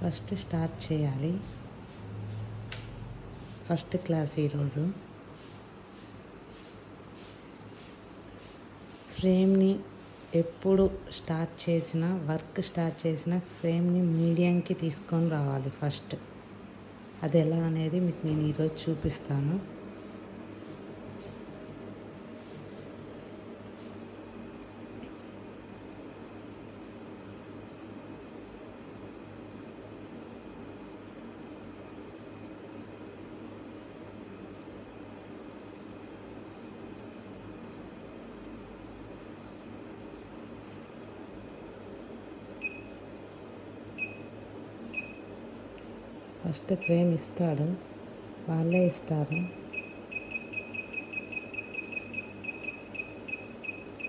First start చేయాలి. First class ఈరోజు. ఫ్రేమ్ని ఎప్పుడు స్టార్ట్ చేసినా, వర్క్ స్టార్ట్ చేసినా ఫ్రేమ్ని మీడియంకి తీసుకొని రావాలి ఫస్ట్. అది ఎలా అనేది మీకు నేను ఈరోజు చూపిస్తాను. ఫస్ట్ ఫ్రేమ్ ఇస్తాడు, వాళ్ళే ఇస్తారు.